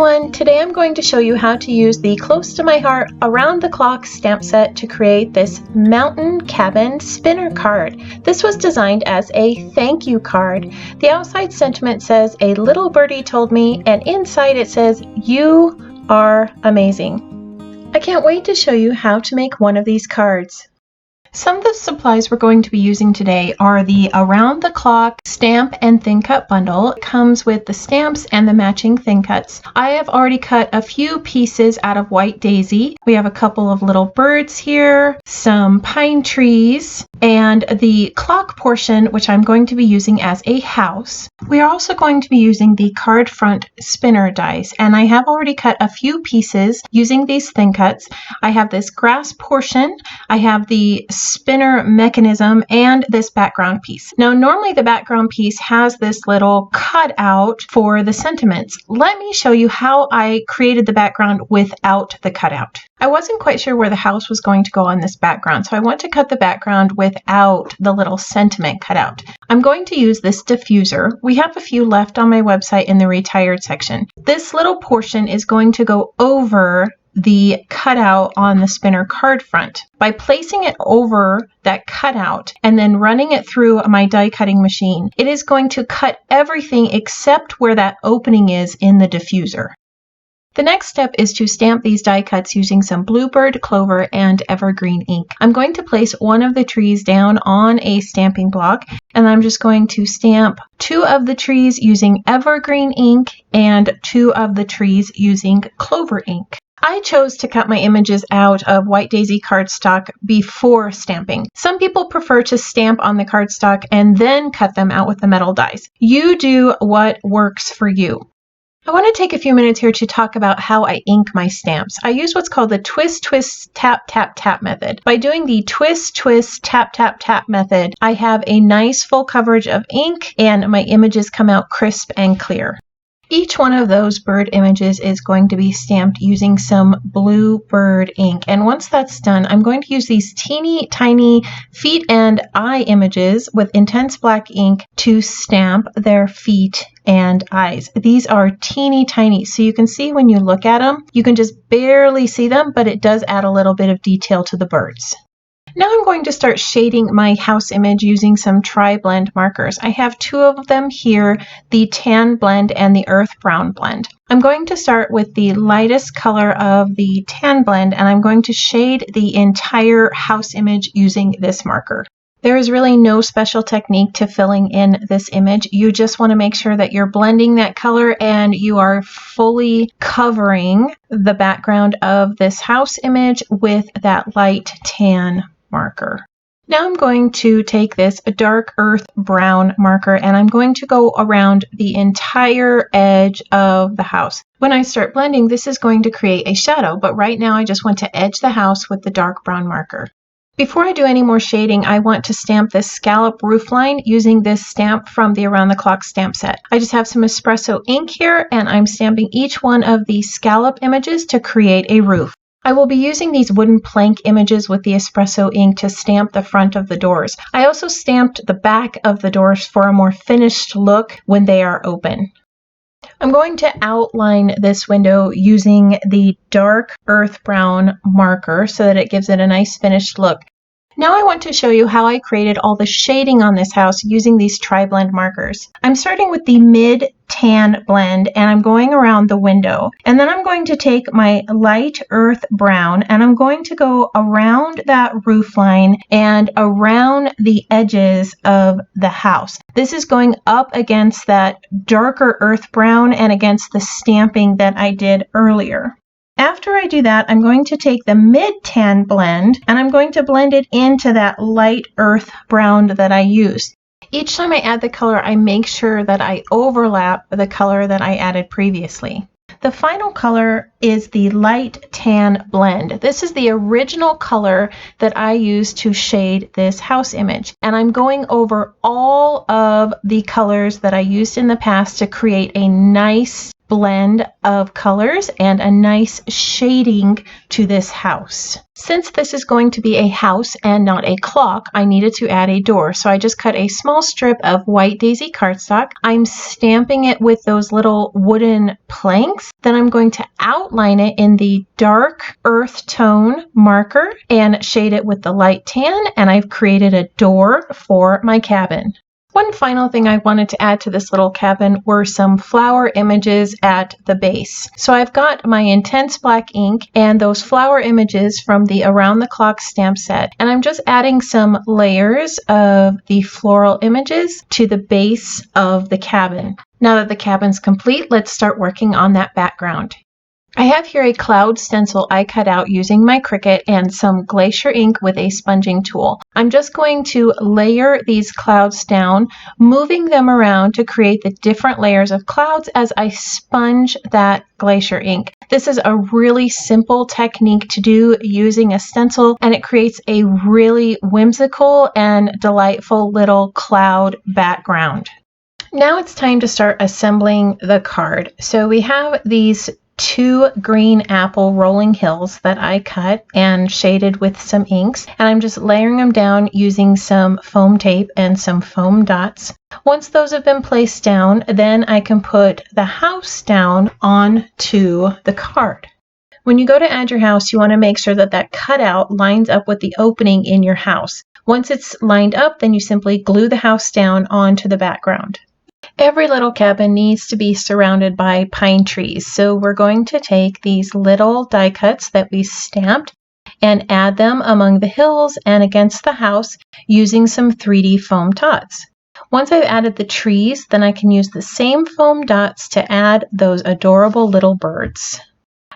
everyone! Today I'm going to show you how to use the Close to My Heart Around the Clock stamp set to create this mountain cabin spinner card. This was designed as a thank you card. The outside sentiment says, "A little birdie told me," and inside it says, "You are amazing." I can't wait to show you how to make one of these cards. Some of the supplies we're going to be using today are the Around the Clock Stamp and Thin Cut Bundle. It comes with the stamps and the matching thin cuts. I have already cut a few pieces out of White Daisy. We have a couple of little birds here, some pine trees, and the clock portion, which I'm going to be using as a house. We are also going to be using the card front spinner dies, and I have already cut a few pieces using these thin cuts. I have this grass portion, I have the spinner mechanism, and this background piece. Now normally the background piece has this little cutout for the sentiments. Let me show you how I created the background without the cutout. I wasn't quite sure where the house was going to go on this background, so I want to cut the background without the little sentiment cutout. I'm going to use this diffuser. We have a few left on my website in the retired section. This little portion is going to go over the cutout on the spinner card front. By placing it over that cutout and then running it through my die cutting machine, it is going to cut everything except where that opening is in the diffuser. The next step is to stamp these die cuts using some bluebird, clover, and evergreen ink. I'm going to place one of the trees down on a stamping block, and I'm just going to stamp 2 of the trees using evergreen ink and 2 of the trees using clover ink. I chose to cut my images out of White Daisy cardstock before stamping. Some people prefer to stamp on the cardstock and then cut them out with the metal dies. You do what works for you. I want to take a few minutes here to talk about how I ink my stamps. I use what's called the twist, twist, tap, tap, tap method. By doing the twist, twist, tap, tap, tap method, I have a nice full coverage of ink and my images come out crisp and clear. Each one of those bird images is going to be stamped using some blue bird ink. And once that's done, I'm going to use these teeny tiny feet and eye images with intense black ink to stamp their feet and eyes. These are teeny tiny, so you can see when you look at them, you can just barely see them, but it does add a little bit of detail to the birds. Now I'm going to start shading my house image using some TriBlend markers. I have 2 of them here, the tan blend and the earth brown blend. I'm going to start with the lightest color of the tan blend, and I'm going to shade the entire house image using this marker. There is really no special technique to filling in this image. You just want to make sure that you're blending that color and you are fully covering the background of this house image with that light tan marker. Now I'm going to take this dark earth brown marker and I'm going to go around the entire edge of the house. When I start blending, this is going to create a shadow, but right now I just want to edge the house with the dark brown marker. Before I do any more shading, I want to stamp this scallop roofline using this stamp from the Around the Clock stamp set. I just have some espresso ink here and I'm stamping each one of these scallop images to create a roof. I will be using these wooden plank images with the espresso ink to stamp the front of the doors. I also stamped the back of the doors for a more finished look when they are open. I'm going to outline this window using the dark earth brown marker so that it gives it a nice finished look. Now I want to show you how I created all the shading on this house using these TriBlend markers. I'm starting with the mid tan blend and I'm going around the window. And then I'm going to take my light earth brown and I'm going to go around that roof line and around the edges of the house. This is going up against that darker earth brown and against the stamping that I did earlier. After I do that, I'm going to take the mid-tan blend and I'm going to blend it into that light earth brown that I used. Each time I add the color, I make sure that I overlap the color that I added previously. The final color is the light tan blend. This is the original color that I used to shade this house image. And I'm going over all of the colors that I used in the past to create a nice blend of colors and a nice shading to this house. Since this is going to be a house and not a clock, I needed to add a door. So I just cut a small strip of white daisy cardstock. I'm stamping it with those little wooden planks. Then I'm going to outline it in the dark earth tone marker and shade it with the light tan. And I've created a door for my cabin. One final thing I wanted to add to this little cabin were some flower images at the base. So I've got my intense black ink and those flower images from the Around the Clock stamp set. And I'm just adding some layers of the floral images to the base of the cabin. Now that the cabin's complete, let's start working on that background. I have here a cloud stencil I cut out using my Cricut and some glacier ink with a sponging tool. I'm just going to layer these clouds down, moving them around to create the different layers of clouds as I sponge that glacier ink. This is a really simple technique to do using a stencil, and it creates a really whimsical and delightful little cloud background. Now it's time to start assembling the card. So we have these 2 green apple rolling hills that I cut and shaded with some inks, and I'm just layering them down using some foam tape and some foam dots. Once those have been placed down, then I can put the house down onto the card. When you go to add your house, you want to make sure that that cutout lines up with the opening in your house. Once it's lined up, then you simply glue the house down onto the background. Every little cabin needs to be surrounded by pine trees, so we're going to take these little die cuts that we stamped and add them among the hills and against the house using some 3D foam dots. Once I've added the trees, then I can use the same foam dots to add those adorable little birds.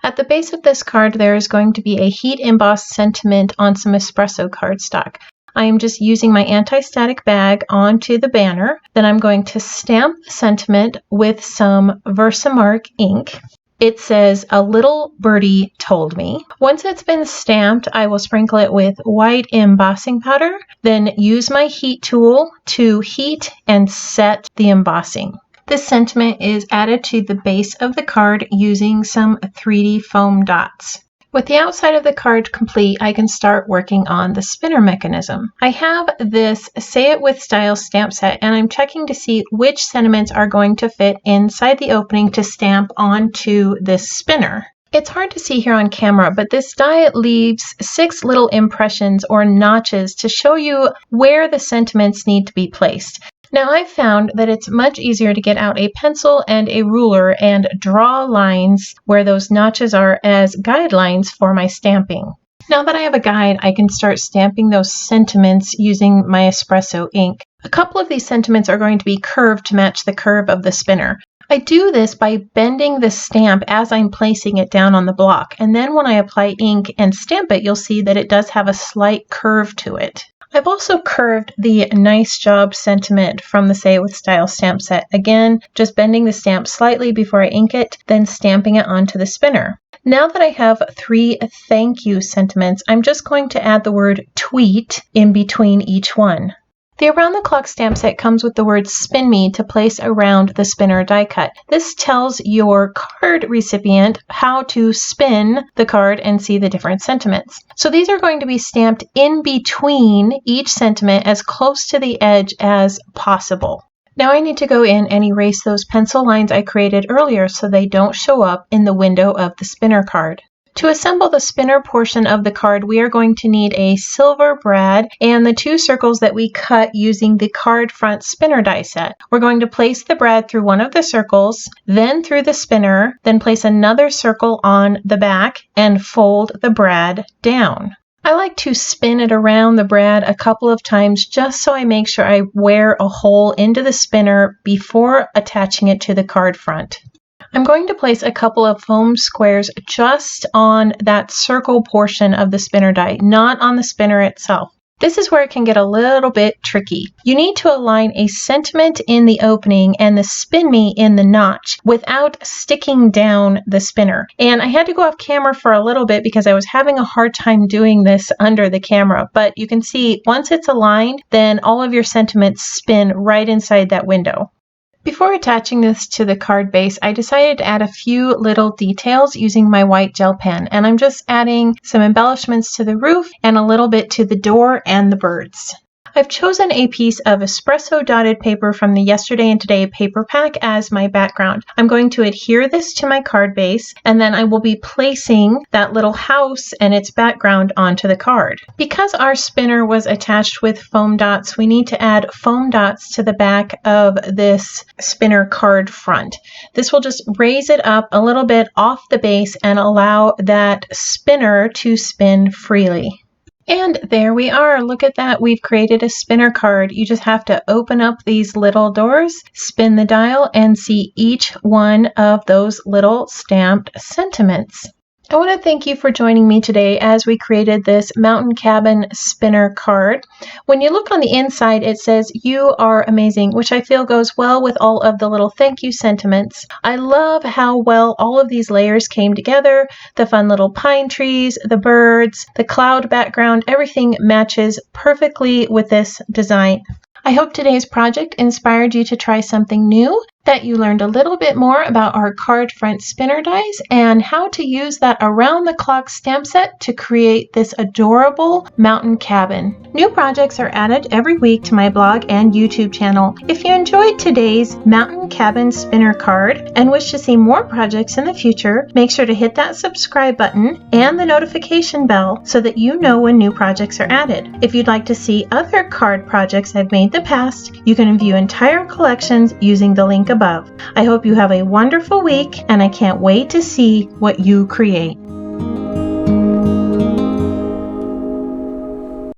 At the base of this card, there is going to be a heat embossed sentiment on some espresso cardstock. I am just using my anti-static bag onto the banner. Then I'm going to stamp the sentiment with some Versamark ink. It says, "A little birdie told me." Once it's been stamped, I will sprinkle it with white embossing powder, then use my heat tool to heat and set the embossing. This sentiment is added to the base of the card using some 3D foam dots. With the outside of the card complete, I can start working on the spinner mechanism. I have this Say It With Style stamp set, and I'm checking to see which sentiments are going to fit inside the opening to stamp onto this spinner. It's hard to see here on camera, but this die leaves 6 little impressions or notches to show you where the sentiments need to be placed. Now I've found that it's much easier to get out a pencil and a ruler and draw lines where those notches are as guidelines for my stamping. Now that I have a guide, I can start stamping those sentiments using my espresso ink. A couple of these sentiments are going to be curved to match the curve of the spinner. I do this by bending the stamp as I'm placing it down on the block, and then when I apply ink and stamp it, you'll see that it does have a slight curve to it. I've also curved the Nice Job sentiment from the Say It With Style stamp set. Again, just bending the stamp slightly before I ink it, then stamping it onto the spinner. Now that I have 3 thank you sentiments, I'm just going to add the word tweet in between each one. The Around the Clock stamp set comes with the word spin me to place around the spinner die cut. This tells your card recipient how to spin the card and see the different sentiments. So these are going to be stamped in between each sentiment as close to the edge as possible. Now I need to go in and erase those pencil lines I created earlier so they don't show up in the window of the spinner card. To assemble the spinner portion of the card, we are going to need a silver brad and the 2 circles that we cut using the card front spinner die set. We're going to place the brad through one of the circles, then through the spinner, then place another circle on the back and fold the brad down. I like to spin it around the brad a couple of times just so I make sure I wear a hole into the spinner before attaching it to the card front. I'm going to place a couple of foam squares just on that circle portion of the spinner die, not on the spinner itself. This is where it can get a little bit tricky. You need to align a sentiment in the opening and the spin me in the notch without sticking down the spinner. And I had to go off camera for a little bit because I was having a hard time doing this under the camera. But you can see once it's aligned, then all of your sentiments spin right inside that window. Before attaching this to the card base, I decided to add a few little details using my white gel pen, and I'm just adding some embellishments to the roof and a little bit to the door and the birds. I've chosen a piece of espresso dotted paper from the Yesterday and Today paper pack as my background. I'm going to adhere this to my card base, and then I will be placing that little house and its background onto the card. Because our spinner was attached with foam dots, we need to add foam dots to the back of this spinner card front. This will just raise it up a little bit off the base and allow that spinner to spin freely. And there we are. Look at that. We've created a spinner card. You just have to open up these little doors, spin the dial, and see each one of those little stamped sentiments. I want to thank you for joining me today as we created this mountain cabin spinner card. When you look on the inside, it says, "You are amazing," which I feel goes well with all of the little thank you sentiments. I love how well all of these layers came together. The fun little pine trees, the birds, the cloud background, everything matches perfectly with this design. I hope today's project inspired you to try something new, that you learned a little bit more about our card front spinner dies and how to use that around-the-clock stamp set to create this adorable mountain cabin. New projects are added every week to my blog and YouTube channel. If you enjoyed today's mountain cabin spinner card and wish to see more projects in the future, make sure to hit that subscribe button and the notification bell so that you know when new projects are added. If you'd like to see other card projects I've made in the past, you can view entire collections using the link above. I hope you have a wonderful week, and I can't wait to see what you create.